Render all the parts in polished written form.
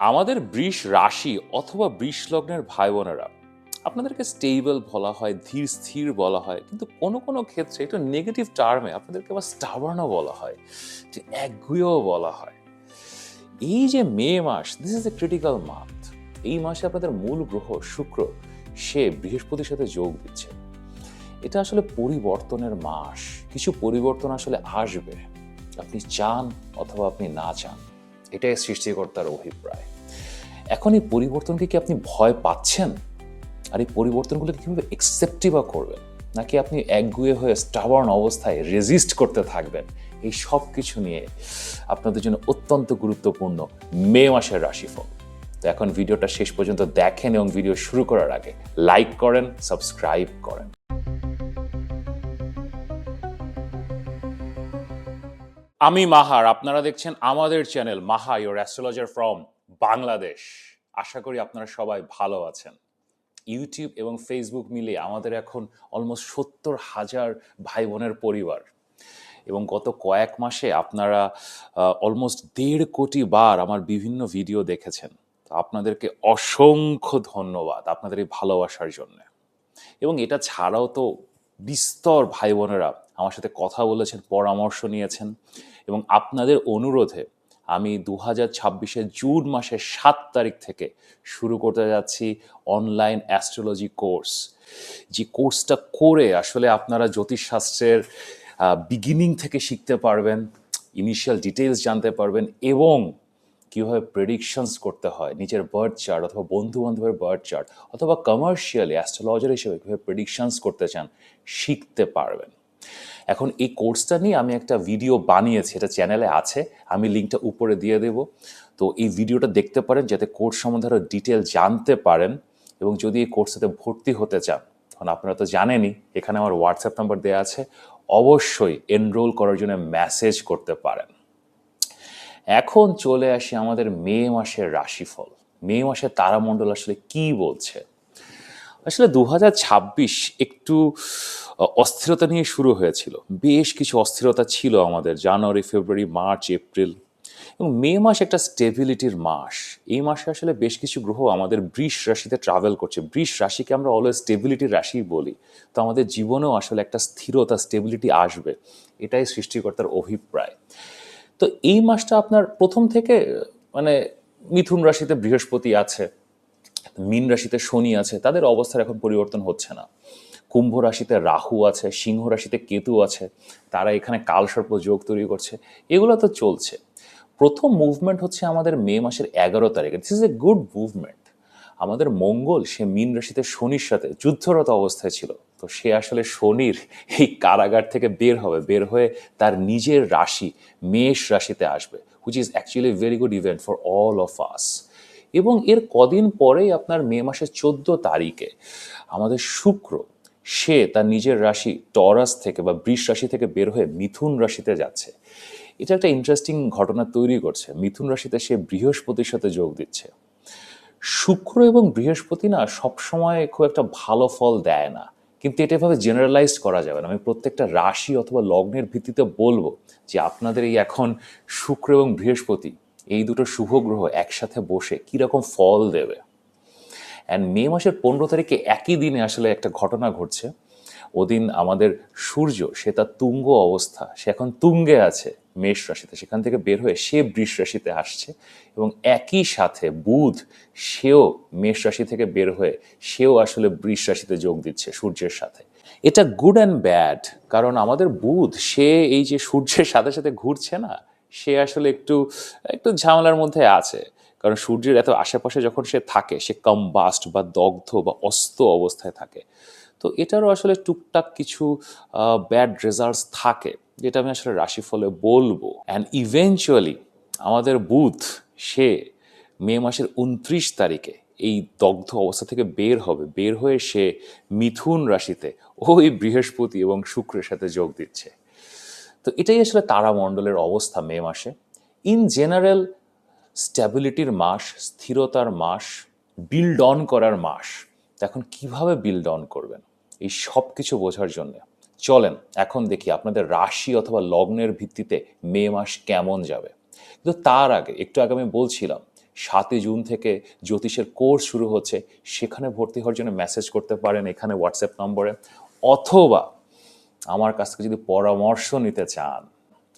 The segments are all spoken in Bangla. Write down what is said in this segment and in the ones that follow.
আমাদের বৃষ রাশি অথবা বৃষ লগ্নের ভাই বোনেরা, আপনাদেরকে স্টেবল বলা হয়, ধীর স্থির বলা হয়, কিন্তু কোনো কোনো ক্ষেত্রে একটু নেগেটিভ টার্মে আপনাদেরকে আবার স্টাবার্নও বলা হয়, একটু একগুঁয়েও বলা হয়। এই যে মে মাস, this is a critical month. এই মাসে আপনাদের মূল গ্রহ শুক্র, সে বৃহস্পতির সাথে যোগ দিচ্ছে। এটা আসলে পরিবর্তনের মাস। কিছু পরিবর্তন আসলে আসবে, আপনি চান অথবা আপনি না চান, এটাই সৃষ্টিকর্তার অভিপ্রায়। এখন এই পরিবর্তনকে কি আপনি ভয় পাচ্ছেন? আর এই পরিবর্তনগুলোকে কিভাবে একসেপ্টই বা করবেন? নাকি আপনি একগুঁয়ে হয়ে স্টাবার্ন অবস্থায় রেজিস্ট করতে থাকবেন? এই সব কিছু নিয়ে আপনাদের জন্য অত্যন্ত গুরুত্বপূর্ণ মে মাসের রাশিফল। তো এখন ভিডিওটা শেষ পর্যন্ত দেখেন এবং ভিডিও শুরু করার আগে লাইক করেন, সাবস্ক্রাইব করেন। আমি মাহার, আপনারা দেখছেন আমাদের channel Maha, your astrologer from Bangladesh. আশা করি আপনারা সবাই ভালো আছেন। ইউটিউব এবং ফেসবুক মিলে আমাদের এখন অলমোস্ট 70,000 ভাই বোনের পরিবার, এবং গত কয়েক মাসে আপনারা অলমোস্ট 1.5 কোটি বার আমার বিভিন্ন ভিডিও দেখেছেন। তো আপনাদেরকে অসংখ্য ধন্যবাদ আপনাদের এই ভালোবাসার জন্য। এবং এটা ছাড়াও তো বিস্তর ভাই বোনেরা আমার সাথে কথা বলেছেন, পরামর্শ নিয়েছেন, এবং আপনাদের অনুরোধে আমি 2026 জুন মাসের 7 তারিখ থেকে শুরু করতে যাচ্ছি অনলাইন অ্যাস্ট্রোলজি কোর্স। যে কোর্সটা করে আসলে আপনারা জ্যোতিষশাস্ত্রের বিগিনিং থেকে শিখতে পারবেন, ইনিশিয়াল ডিটেলস জানতে পারবেন, এবং কীভাবে প্রেডিকশনস করতে হয় নিজের বার্থ চার্ট অথবা বন্ধু বান্ধবের বার্থ চার্ট, অথবা কমার্শিয়ালি অ্যাস্ট্রোলজার হিসেবে কীভাবে প্রেডিকশনস করতে চান শিখতে পারবেন। এখন এই কোর্সটা নিয়ে আমি একটা ভিডিও বানিয়েছি, এটা চ্যানেলে আছে, আমি লিঙ্কটা উপরে দিয়ে দেব। তো এই ভিডিওটা দেখতে পারেন যাতে কোর্স সম্বন্ধে আরও ডিটেল জানতে পারেন। এবং যদি এই কোর্সটাতে ভর্তি হতে চান, তখন আপনারা তো জানেনই এখানে আমার হোয়াটসঅ্যাপ নাম্বার দেওয়া আছে, অবশ্যই এনরোল করার জন্য মেসেজ করতে পারেন। এখন চলে আসি আমাদের মে মাসের রাশিফল। মে মাসের তারামণ্ডল আসলে কি বলছে? আসলে 2026 একটু অস্থিরতা নিয়ে শুরু হয়েছিল। বেশ কিছু অস্থিরতা ছিল আমাদের জানুয়ারি, ফেব্রুয়ারি, মার্চ, এপ্রিল, এবং মে মাস একটা স্টেবিলিটির মাস। এই মাসে আসলে বেশ কিছু গ্রহ আমাদের বৃষ রাশিতে ট্রাভেল করছে। বৃষ রাশিকে আমরা অলওয়েজ স্টেবিলিটির রাশি বলি। তো আমাদের জীবনেও আসলে একটা স্থিরতা, স্টেবিলিটি আসবে, এটাই সৃষ্টিকর্তার অভিপ্রায়। তো এই মাসটা আপনার প্রথম থেকে মানে মিথুন রাশিতে বৃহস্পতি আছে, মীন রাশিতে শনি আছে, তাদের অবস্থার এখন পরিবর্তন হচ্ছে না। কুম্ভ রাশিতে রাহু আছে, সিংহ রাশিতে কেতু আছে, তারা এখানে কালসর্প যোগ তৈরি করছে, এগুলো তো চলছে। প্রথম মুভমেন্ট হচ্ছে আমাদের মে মাসের 11 তারিখে। This is a good movement. আমাদের মঙ্গল সে মীন রাশিতে শনির সাথে যুদ্ধরত অবস্থায় ছিল, তো সে আসলে শনির এই কারাগার থেকে বের হবে, বের হয়ে তার নিজের রাশি মেষ রাশিতে আসবে, which is actually very good event for all of us. এবং এর কদিন পরেই আপনার মে মাসের 14 তারিখে আমাদের শুক্র, সে তার নিজের রাশি টরাস থেকে বা বৃষ রাশি থেকে বের হয়ে মিথুন রাশিতে যাচ্ছে। এটা একটা ইন্টারেস্টিং ঘটনা তৈরি করছে। মিথুন রাশিতে সে বৃহস্পতির সাথে যোগ দিচ্ছে। শুক্র এবং বৃহস্পতি না সবসময় খুব একটা ভালো ফল দেয় না, কিন্তু এটা এভাবে জেনারেলাইজ করা যাবে না। আমি প্রত্যেকটা রাশি অথবা লগ্নের ভিত্তিতে বলবো যে আপনাদের এই এখন শুক্র এবং বৃহস্পতি, এই দুটো শুভ গ্রহ একসাথে বসে কীরকম ফল দেবে। অ্যান্ড মে মাসের 15 তারিখে একই দিনে আসলে একটা ঘটনা ঘটছে। ওদিন আমাদের সূর্য, সে তার তুঙ্গ অবস্থা, সে এখন তুঙ্গে আছে মেষ রাশিতে, সেখান থেকে বের হয়ে সে বৃষ রাশিতে আসছে। এবং একই সাথে বুধ, সেও মেষ রাশি থেকে বের হয়ে সেও আসলে বৃষ রাশিতে যোগ দিচ্ছে সূর্যের সাথে। এটা গুড অ্যান্ড ব্যাড, কারণ আমাদের বুধ সে এই যে সূর্যের সাথে সাথে ঘুরছে না, সে আসলে একটু একটু ঝামেলার মধ্যে আছে। কারণ সূর্যের এত আশেপাশে যখন সে থাকে, সে কম্বাস্ট বা দগ্ধ বা অস্ত অবস্থায় থাকে। তো এটারও আসলে টুকটাক কিছু ব্যাড রেজাল্টস থাকে, যেটা আমি আসলে রাশিফলে বলবো। অ্যান্ড ইভেনচুয়ালি আমাদের বুধ, সে মে মাসের 29 তারিখে এই দগ্ধ অবস্থা থেকে বের হবে, বের হয়ে সে মিথুন রাশিতে ওই বৃহস্পতি এবং শুক্রের সাথে যোগ দিচ্ছে। তো এটাই আসলে তারামণ্ডলের অবস্থা মে মাসে। ইন জেনারেল স্ট্যাবিলিটির মাস, স্থিরতার মাস, বিল্ড অন করার মাস। এখন কিভাবে বিল্ড অন করবেন এই সব কিছু বোঝার জন্য চলেন এখন দেখি আপনাদের রাশি অথবা লগ্নের ভিত্তিতে মে মাস কেমন যাবে। কিন্তু তার আগে, একটু আগে আমি বলছিলাম 7ই জুন থেকে জ্যোতিষের কোর্স শুরু হচ্ছে, সেখানে ভর্তি হওয়ার জন্য মেসেজ করতে পারেন এখানে হোয়াটসঅ্যাপ নম্বরে, অথবা আমার কাছ থেকে যদি পরামর্শ নিতে চান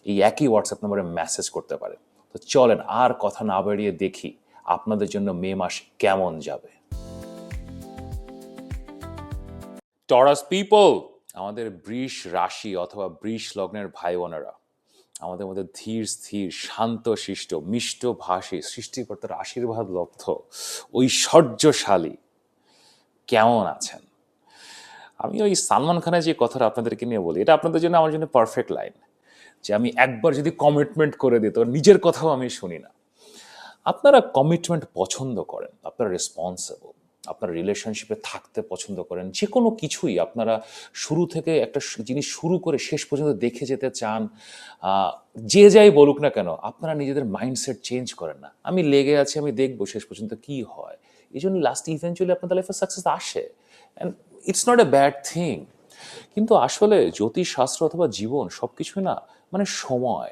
এই একই হোয়াটসঅ্যাপ নম্বরে মেসেজ করতে পারেন। তো চলেন আর কথা না বাড়িয়ে দেখি আপনাদের জন্য মে মাস কেমন যাবে। টরাস পিপল, আমাদের বৃষ রাশি অথবা বৃষ লগ্নের ভাই বোনেরা, আমাদের মধ্যে ধীর স্থির শান্ত শিষ্ট মিষ্টভাষী সৃষ্টিকর্তার আশীর্বাদ লব্ধ ঐশ্বর্যশালী কেমন আছেন? আমি ওই সালমান খানের যে কথাটা আপনাদেরকে নিয়ে বলি, এটা আপনাদের জন্য আমার জন্য পারফেক্ট লাইন, যে আমি একবার যদি কমিটমেন্ট করে দিই তো নিজের কথাও আমি শুনি না। আপনারা কমিটমেন্ট পছন্দ করেন, আপনারা রেসপন্সিবল, আপনারা রিলেশনশিপে থাকতে পছন্দ করেন, যে কোনো কিছুই আপনারা শুরু থেকে একটা জিনিস শুরু করে শেষ পর্যন্ত দেখে যেতে চান। যে যাই বলুক না কেন আপনারা নিজেদের মাইন্ডসেট চেঞ্জ করেন না, আমি লেগে আছি, আমি দেখবো শেষ পর্যন্ত কি হয়। এই জন্য লাস্ট ইভেন্চুয়ালি আপনাদের লাইফে সাকসেস আসে, and it's not a bad thing. কিন্তু আসলে জ্যোতিষশাস্ত্র অথবা জীবন সব কিছুই না মানে সময়,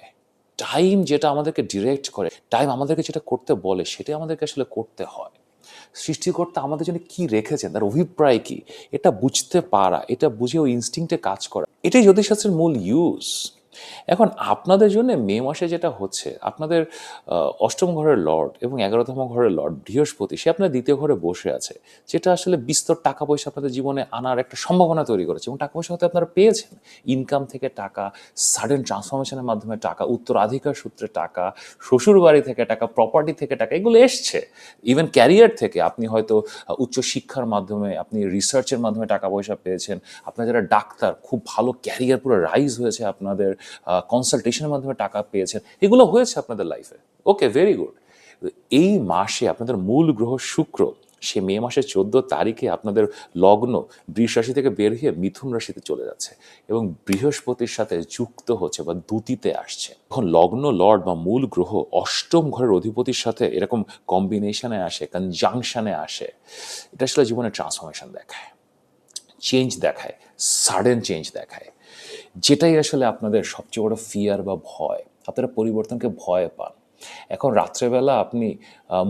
টাইম যেটা আমাদেরকে ডিরেক্ট করে, টাইম আমাদেরকে যেটা করতে বলে সেটাই আমাদেরকে আসলে করতে হয়। সৃষ্টিকর্তা আমাদের জন্য কি রেখেছেন, তার অভিপ্রায় কি, এটা বুঝতে পারা, এটা বুঝে ওই ইনস্টিংক্টে কাজ করা, এটাই জ্যোতিষশাস্ত্রের মূল ইউজ। এখন আপনাদের জন্য মে মাসে যেটা হচ্ছে, আপনাদের অষ্টম ঘরের লর্ড এবং 11তম ঘরের লর্ড বৃহস্পতি সে আপনার দ্বিতীয় ঘরে বসে আছে, যেটা আসলে বিস্তর টাকা পয়সা আপনাদের জীবনে আনার একটা সম্ভাবনা তৈরি করেছে, এবং টাকা পয়সা হয়তো আপনারা পেয়েছেন, ইনকাম থেকে টাকা, সাডেন ট্রান্সফরমেশনের মাধ্যমে টাকা, উত্তরাধিকার সূত্রে টাকা, শ্বশুর বাড়ি থেকে টাকা, প্রপার্টি থেকে টাকা, এগুলো এসছে। ইভেন ক্যারিয়ার থেকে আপনি হয়তো উচ্চ শিক্ষার মাধ্যমে, আপনি রিসার্চের মাধ্যমে টাকা পয়সা পেয়েছেন, আপনার যারা ডাক্তার খুব ভালো ক্যারিয়ার পুরো রাইজ হয়েছে, আপনাদের কনসালটেশনের মাধ্যমে টাকা পেয়েছেন, এগুলো হয়েছে আপনাদের লাইফে। ওকে, ভেরি গুড। এই মাসে আপনাদের মূল গ্রহ শুক্র সে মে মাসের 14 তারিখে আপনাদের লগ্ন বৃষ রাশি থেকে বের হয়ে মিথুন রাশিতে চলে যাচ্ছে এবং বৃহস্পতির সাথে যুক্ত হচ্ছে বা দ্যুতিতে আসছে। এখন লগ্ন লর্ড বা মূল গ্রহ অষ্টম ঘরের অধিপতির সাথে এরকম কম্বিনেশনে আসে, কনজাংশনে আসে, এটা আসলে জীবনে ট্রান্সফরমেশন দেখায়, চেঞ্জ দেখায়, সাডেন চেঞ্জ দেখায়, যেটাই আসলে আপনাদের সবচেয়ে বড় ফিয়ার বা ভয়। আপনারা পরিবর্তনকে ভয় পান। এখন রাত্রেবেলা আপনি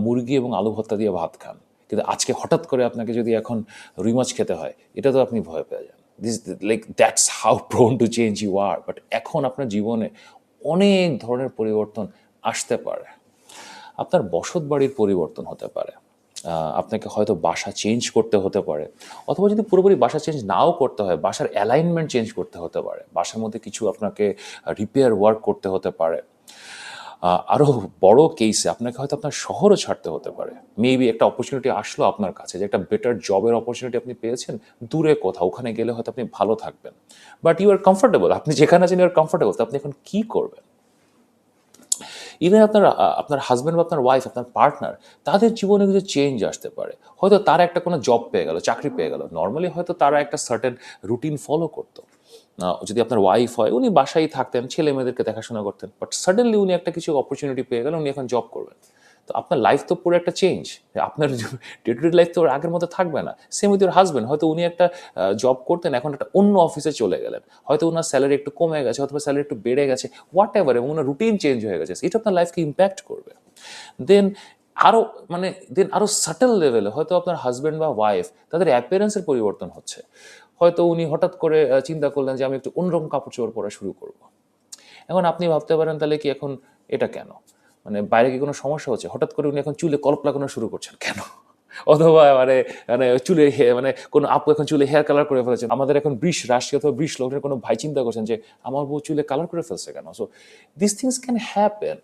মুরগি এবং আলু ভর্তা দিয়ে ভাত খান, কিন্তু আজকে হঠাৎ করে আপনাকে যদি এখন রুই মাছ খেতে হয়, এটা তো আপনি ভয় পেয়ে যান। This like that's how prone to change you are. But এখন আপনার জীবনে অনেক ধরনের পরিবর্তন আসতে পারে। আপনার বসত বাড়ির পরিবর্তন হতে পারে, আপনাকে হয়তো বাসা চেঞ্জ করতে হতে পারে, অথবা যদি পুরোপুরি বাসা চেঞ্জ নাও করতে হয়, বাসার অ্যালাইনমেন্ট চেঞ্জ করতে হতে পারে, বাসার মধ্যে কিছু আপনাকে রিপেয়ার ওয়ার্ক করতে হতে পারে। আরও বড় কেসে আপনাকে হয়তো আপনার শহরও ছাড়তে হতে পারে। মেবি একটা অপরচুনিটি আসলো আপনার কাছে, যে একটা বেটার জবের অপরচুনিটি আপনি পেয়েছেন দূরে কোথাও, ওখানে গেলে হয়তো আপনি ভালো থাকবেন, বাট ইউ আর কমফোর্টেবল, আপনি যেখানে আছেন ইউ আর কমফোর্টেবল, তো আপনি এখন কী করবেন? ইভেন আপনার আপনার হাজব্যান্ড বা আপনার ওয়াইফ, আপনার পার্টনার, তাদের জীবনে কিছু চেঞ্জ আসতে পারে। হয়তো তারা একটা কোনো জব পেয়ে গেল, চাকরি পেয়ে গেল। নর্মালি হয়তো তারা একটা সার্টেন রুটিন ফলো করতো। যদি আপনার ওয়াইফ হয়, উনি বাসায় থাকতেন, ছেলে মেয়েদেরকে দেখাশোনা করতেন, বাট সাডেনলি উনি একটা কিছু অপরচুনিটি পেয়ে গেলেন, উনি এখন জব করবেন। তো আপনার লাইফ তো পুরো একটা চেঞ্জ, আপনার ডে টু ডে লাইফ তো আগের মতো থাকবে না। সেম উইথ ইউর হাজব্যান্ড, হয়তো উনি একটা জব করতেন, এখন একটা অন্য অফিসে চলে গেলেন, হয়তো ওনার স্যালারি একটু কমে গেছে অথবা স্যালারি একটু বেড়ে গেছে, হোয়াট এভার, এবং ওনার রুটিন চেঞ্জ হয়ে গেছে, এটা আপনার লাইফকে ইম্প্যাক্ট করবে। দেন আরও আরও সাটেল লেভেলে হয়তো আপনার হাজব্যান্ড বা ওয়াইফ, তাদের অ্যাপিয়ারেন্সের পরিবর্তন হচ্ছে। হয়তো উনি হঠাৎ করে চিন্তা করলেন যে আমি একটু অন্যরকম কাপড় চোপড় পরা শুরু করব। এখন আপনি ভাবতে পারেন তাহলে কি এখন এটা কেন, মানে বাইরে কি কোনো সমস্যা হচ্ছে? হঠাৎ করে উনি এখন চুলে কলপ লাগানো শুরু করছেন কেন? অথবা মানে মানে চুলে মানে কোনো আপু এখন চুলে হেয়ার কালার করে ফেলেছেন। আমাদের এখন বৃষ রাশি অথবা বৃষ লগ্নের কোনো ভাই চিন্তা করছেন যে আমার বউ চুলে কালার করে ফেলছে কেন? So this things can happen.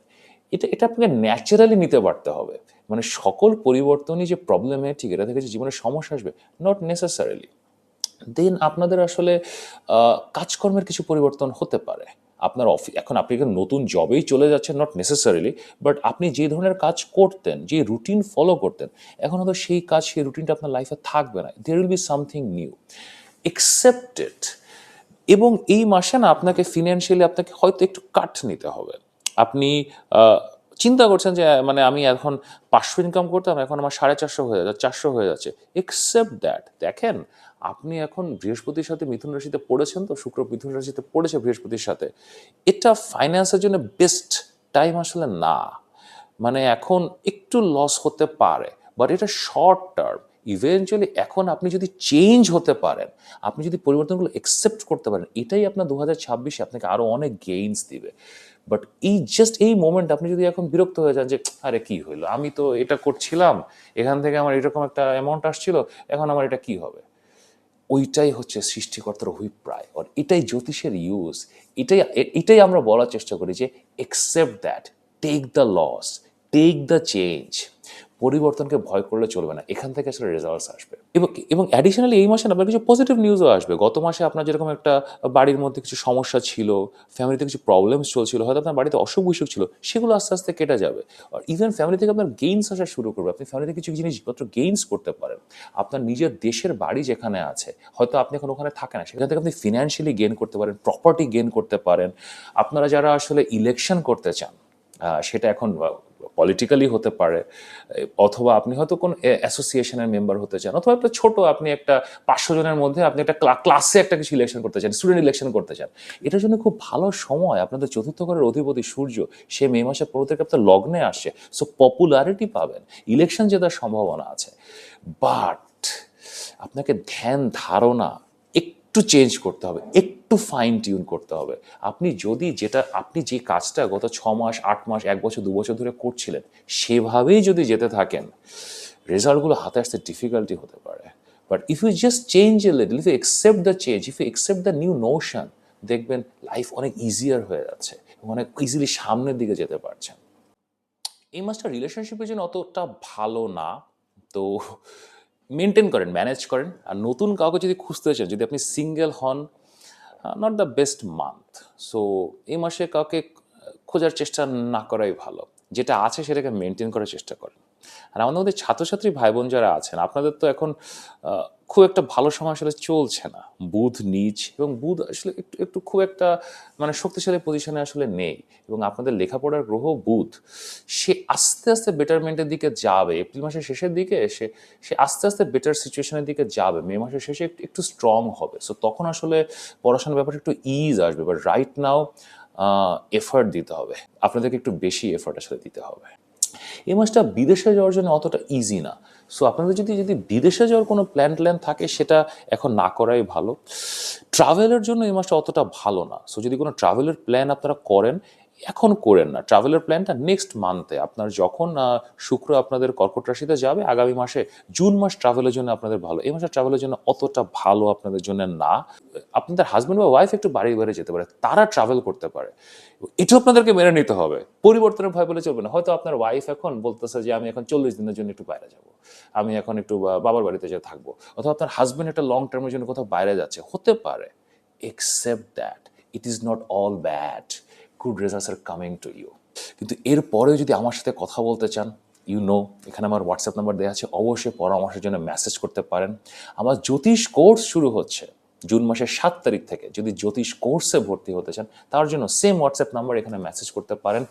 এটা আপনাকে ন্যাচারালি নিতে পারতে হবে। মানে সকল পরিবর্তনই যে প্রবলেমেটিক, এটা থেকে যে জীবনে সমস্যা আসবে, নট নেসেসারিলি। দেন আপনাদের আসলে কাজকর্মের কিছু পরিবর্তন হতে পারে। আপনার এখন আপনি নতুন জবেই চলে যাচ্ছেন, নট নেসেসারিলি, বাট আপনি যে ধরনের কাজ করতেন, যে রুটিন ফলো করতেন, এখন হয়তো সেই কাজ, সেই রুটিনটা আপনার লাইফে থাকবে না। There will be something new, accept it. এবং এই মাসে না আপনাকে ফিনান্সিয়ালি আপনাকে হয়তো একটু কাট নিতে হবে। আপনি চিন্তা করছেন যে মানে আমি এখন 500 ইনকাম করতাম, এখন আমার 450 হয়ে যাচ্ছে, 400 হয়ে যাচ্ছে। Accept that. দেখেন, আপনি এখন বৃহস্পতির সাথে মিথুন রাশিতে পড়েছেন, তো শুক্র মিথুন রাশিতে পড়েছে বৃহস্পতির সাথে, এটা ফাইন্যান্সের জন্য বেস্ট টাইম আসলে না। মানে এখন একটু লস হতে পারে, বাট এটা শর্ট টার্ম। ইভেনচুয়ালি এখন আপনি যদি চেঞ্জ হতে পারেন, আপনি যদি পরিবর্তনগুলো একসেপ্ট করতে পারেন, এটাই আপনার 2026-এ আপনাকে আরও অনেক গেইনস দিবে। বাট এই মোমেন্ট আপনি যদি এখন বিরক্ত হয়ে যান যে আরে কি হইলো, আমি তো এটা করছিলাম, এখান থেকে আমার এরকম একটা অ্যামাউন্ট আসছিল, এখন আমার এটা কি হবে, ওইটাই হচ্ছে সৃষ্টিকর্তার অভিপ্রায়, আর এটাই জ্যোতিষের ইউজ। এটাই আমরা বলার চেষ্টা করি যে accept that, take the loss, take the change. পরিবর্তনকে ভয় করলে চলবে না, এখান থেকে আসলে রেজাল্টস আসবে। এবং অ্যাডিশনালি এই মাসে না আপনার কিছু পজিটিভ নিউজও আসবে। গত মাসে আপনার যেরকম একটা বাড়ির মধ্যে কিছু সমস্যা ছিল, ফ্যামিলিতে কিছু প্রবলেমস চলছিল, হয়তো আপনার বাড়িতে অসুখ বিসুখ ছিল, সেগুলো আস্তে আস্তে কেটে যাবে। আর ইভেন ফ্যামিলি থেকে আপনার গেইনস আসা শুরু করবে, আপনি ফ্যামিলিতে কিছু জিনিসপত্র গেইনস করতে পারেন। আপনার নিজের দেশের বাড়ি যেখানে আছে, হয়তো আপনি এখন ওখানে থাকেন না, সেখান থেকে আপনি ফিনান্সিয়ালি গেইন করতে পারেন, প্রপার্টি গেইন করতে পারেন। আপনারা যারা আসলে ইলেকশন করতে চান, সেটা এখন পলিটিক্যালি হতে পারে, অথবা আপনি হয়তো কোন অ্যাসোসিয়েশনের মেম্বার হতে চান, অথবা একটা ছোট আপনি একটা 500 জনের মধ্যে আপনি একটা ক্লাসে একটা কিছু ইলেকশন করতে চান, স্টুডেন্ট ইলেকশন করতে চান, এটার জন্য খুব ভালো সময়। আপনাদের চতুর্থ ঘরের অধিপতি সূর্য, সে মে মাসে 15 তারিখে আপনার লগ্নে আসছে, সো পপুলারিটি পাবেন, ইলেকশন জেতার সম্ভাবনা আছে। বাট আপনাকে ধ্যান ধারণা একটু চেঞ্জ করতে হবে, একটু ফাইন টিউন করতে হবে। আপনি যে কাজটা গত 6 মাস 8 মাস 1 বছর 2 বছর ধরে করছিলেন, সেভাবেই যদি যেতে থাকেন, রেজাল্টগুলো হাতে আসতে ডিফিকাল্টি হতে পারে। But if you just change a little, if you accept the change, if you accept the new notion, দেখবেন লাইফ অনেক ইজিয়ার হয়ে যাচ্ছে এবং অনেক ইজিলি সামনের দিকে যেতে পারছেন। এই মাসটা রিলেশনশিপের জন্য অতটা ভালো না, তো মেনটেন করেন, ম্যানেজ করেন। আর নতুন কাউকে যদি খুঁজতে চান, যদি আপনি সিঙ্গেল হন, not the best month. So এই মাসে কাউকে খোঁজার চেষ্টা না করাই ভালো, যেটা আছে সেটাকে মেনটেন করার চেষ্টা করেন। আর আমাদের মধ্যে ছাত্রছাত্রী ভাই বোন যারা আছেন, আপনাদের তো এখন খুব একটা ভালো সময় আসলে চলছে না। বুধ নিচ, এবং বুধ আসলে একটু একটু খুব একটা মানে শক্তিশালী পজিশনে আসলে নেই, এবং আপনাদের লেখাপড়ার গ্রহ বুধ, সে আস্তে আস্তে বেটারমেন্টের দিকে যাবে। এপ্রিল মাসের শেষের দিকে সে আস্তে আস্তে বেটার সিচুয়েশনের দিকে যাবে, মে মাসের শেষে একটু একটু স্ট্রং হবে। সো তখন আসলে পড়াশোনার ব্যাপারে একটু ইজ আসবে, বাট রাইট নাও এফার্ট দিতে হবে, আপনাদেরকে একটু বেশি এফার্ট আসলে দিতে হবে। এই মাসটা বিদেশে যাওয়ার জন্য অতটা ইজি না। সো আপনাদের যদি বিদেশে যাওয়ার কোনো প্ল্যান থাকে, সেটা এখন না করাই ভালো। ট্রাভেলের জন্য এই মাসটা অতটা ভালো না। সো যদি কোনো ট্রাভেলের প্ল্যান আপনারা করেন, এখন করেন না, ট্রাভেলের প্ল্যানটা নেক্সট মান্থে। আপনার যখন শুক্র আপনাদের কর্কট রাশিতে যাবে আগামী মাসে, জুন মাস ট্রাভেলের জন্য আপনাদের ভালো। এই মাসে ট্রাভেলের জন্য অতটা ভালো আপনাদের জন্য না। আপনাদের হাজব্যান্ড বা ওয়াইফ একটু বাড়ি বাড়ি যেতে পারে, তারা ট্রাভেল করতে পারে, এটা আপনাদেরকে মেনে নিতে হবে। পরিবর্তনের ভয় বলে চলবে না। হয়তো আপনার ওয়াইফ এখন বলতেছে যে আমি এখন 40 দিনের জন্য একটু বাইরে যাব, আমি এখন একটু বাবার বাড়িতে যেয়ে থাকবো, অথবা আপনার হাজব্যান্ড একটা লং টার্মের জন্য কোথাও বাইরে যাচ্ছে, হতে পারে। Accept that, it is not all bad, good results are coming to you. কিন্তু এরপরেও যদি আমার সাথে কথা বলতে চান, এখানে আমার হোয়াটসঅ্যাপ নাম্বার দেওয়া আছে, অবশ্যই পরামর্শের জন্য মেসেজ করতে পারেন। আমার জ্যোতিষ কোর্স শুরু হচ্ছে জুন মাসের 7 তারিখ থেকে। যদি জ্যোতিষ কোর্সে ভর্তি হতে চান, তার জন্য সেম হোয়াটসঅ্যাপ নাম্বার, এখানে মেসেজ করতে পারেন।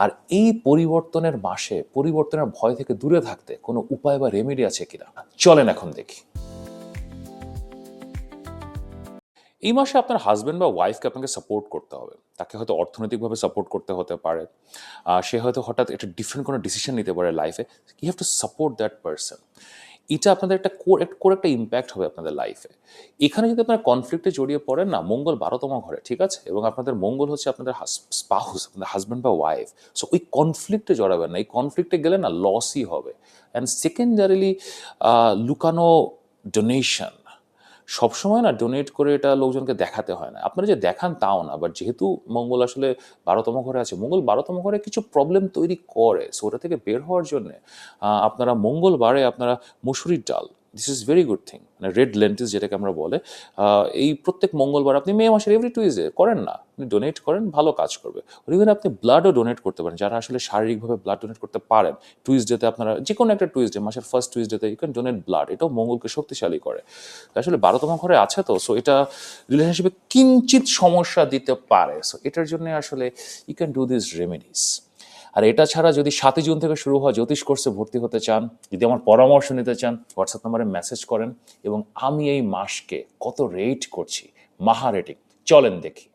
আর এই পরিবর্তনের মাসে পরিবর্তনের ভয় থেকে দূরে থাকতে কোনো উপায় বা রেমেডি আছে কিনা, চলেন এখন দেখি। এই মাসে আপনার হাজব্যান্ড বা ওয়াইফকে আপনাকে সাপোর্ট করতে হবে। তাকে হয়তো অর্থনৈতিকভাবে সাপোর্ট করতে হতে পারে, সে হয়তো হঠাৎ একটা ডিফারেন্ট কোনো ডিসিশন নিতে পারে লাইফে, you have to support that person. এটা আপনাদের একটা কোর একটা ইম্প্যাক্ট হবে আপনাদের লাইফে। এখানে যদি আপনারা কনফ্লিক্টে জড়িয়ে পড়েন না, মঙ্গল 12তম ঘরে, ঠিক আছে, এবং আপনাদের মঙ্গল হচ্ছে আপনাদের স্পাউস, আপনাদের হাজব্যান্ড বা ওয়াইফ। সো ওই কনফ্লিক্টে জড়াবেন না, এই কনফ্লিক্টে গেলে না লসই হবে। অ্যান্ড সেকেন্ডারিলি, লুকানো ডোনেশন, সবসময় না ডোনেট করে এটা লোকজনকে দেখাতে হয় না, আপনারা যে দেখান তাও না, বাট যেহেতু মঙ্গল আসলে 12তম ঘরে আছে, মঙ্গল 12তম ঘরে কিছু প্রবলেম তৈরি করে। সো ওটা থেকে বের হওয়ার জন্যে আপনারা মঙ্গলবারে আপনারা মসুরির ডাল, this is very good thing, মানে রেড লেন্টিস যেটাকে আমরা বলে, এই প্রত্যেক মঙ্গলবার আপনি মে মাসের এভরি টুইজডে করেন না, আপনি ডোনেট করেন, ভালো কাজ করবে। ইভেন আপনি ব্লাডও ডোনেট করতে পারেন, যারা আসলে শারীরিকভাবে ব্লাড ডোনেট করতে পারেন, টুইজডেতে আপনারা যে কোনো একটা টুইজডে, মাসের ফার্স্ট টুইজডেতে ইউ ক্যান ডোনেট ব্লাড, এটাও মঙ্গলকে শক্তিশালী করে। আসলে 12তম ঘরে আছে তো, সো এটা রিলেশনশিপে কিঞ্চিত সমস্যা দিতে পারে। সো এটার জন্য আসলে you can do this remedies. আর এটা ছাড়া যদি 7 জুন থেকে শুরু হওয়া জ্যোতিষ কোর্সে ভর্তি হতে চান, যদি আমার পরামর্শ নিতে চান, হোয়াটসঅ্যাপ নাম্বারে মেসেজ করেন। এবং আমি এই মাসকে কত রেট করছি, মাহা রেটিং, চলেন দেখি।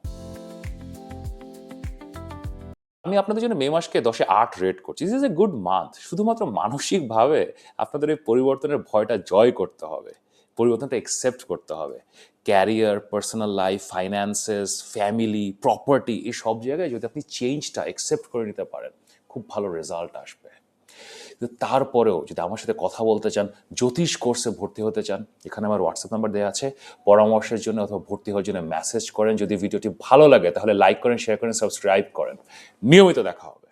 আমি আপনাদের জন্য মে মাসকে 10-এ 8 রেট করছি। This is a good month. শুধুমাত্র মানসিকভাবে আপনাদের এই পরিবর্তনের ভয়টা জয় করতে হবে। পরিবর্তনটা একসেপ্ট করতে হবে। Career, personal life, finances, family, property এই সব জায়গায় যদি আপনি চেঞ্জটা একসেপ্ট করে নিতে পারেন, খুব ভালো রেজাল্ট আসবে। কিন্তু তারপরেও যদি আমার সাথে কথা বলতে চান, জ্যোতিষ কোর্সে ভর্তি হতে চান, এখানে আমার হোয়াটসঅ্যাপ নাম্বার দেওয়া আছে। পরামর্শের জন্য অথবা ভর্তি হওয়ার জন্য মেসেজ করেন। যদি ভিডিওটি ভালো লাগে তাহলে লাইক করেন, শেয়ার করেন, সাবস্ক্রাইব করেন। নিয়মিত দেখা হবে।